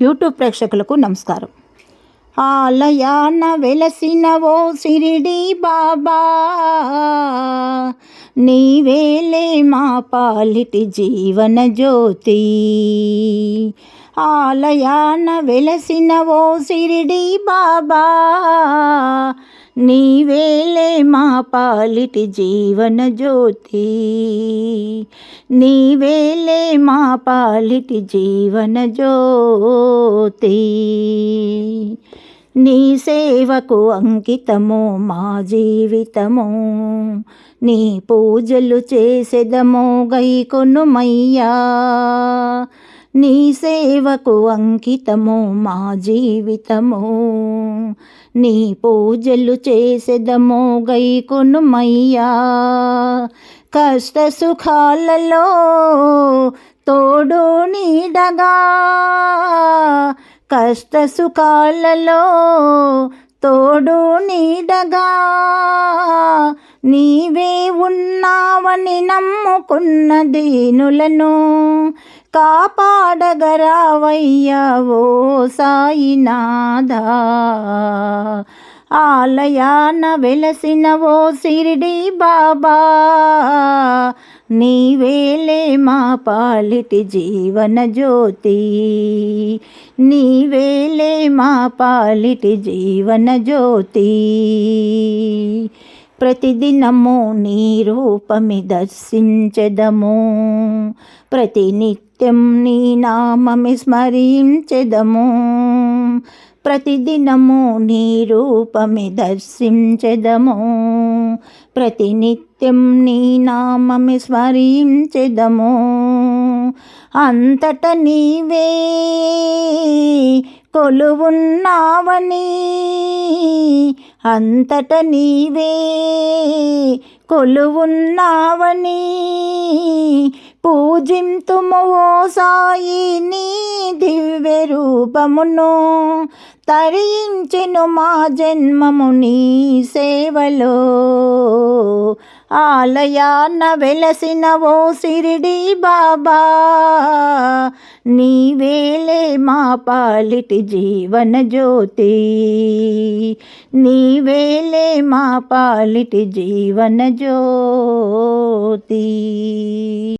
YouTube ప్రేక్షకులకు నమస్కారం. ఆలయాన వెలసినవో షిరిడి బాబా, నీవేలే మా పాలిటి జీవన జ్యోతి. ఆలయాన వెలసినవో షిరిడి బాబా, నీవేలే మా పాలిటి జీవన జ్యోతి. నీవేలే మా పాలిటి జీవన జ్యోతి. నీ సేవకు అంకితము మా జీవితము, నీ పూజలు చేసెదము గైకొనుమయ్యా. నీ సేవకు అంకితము మా జీవితము, నీ పూజలు చేసెదము గైకొనుమయ్యా. కష్ట సుఖాలలో తోడు నీడగా, కష్ట సుఖాలలో తోడు నీడగా, నీవే ఉన్నావని నమ్ముకున్న దీనులను కాపాడగరావయ్యా ఓ సాయినాథా. ఆలయాన వెలసినవో షిరిడి బాబా, నీవేలే మా పాలిటి జీవన జ్యోతి. నీవేలే మా పాలిటి జీవన జ్యోతి. ప్రతిదినము నీ రూపమి దర్శించెదము, ప్రతినిత్యం నీ నామమి స్మరించెదము. ప్రతిదినము నీ రూపమి దర్శించెదము, ప్రతినిత్యం నీ నామమి స్మరించెదము. అంతట నీవే కొలువున్నావని, అంతట నీవే కొలువున్నావని పూజింతుము ఓ సాయి నీ దివ్య రూపమును. తరించెను మా జన్మము నీ సేవలో. ఆలయాన వెలసినవో షిరిడి బాబా, నీవేలే మా పాలిటి జీవన జ్యోతి. నీవేలే మా పాలిటి జీవన జ్యోతి.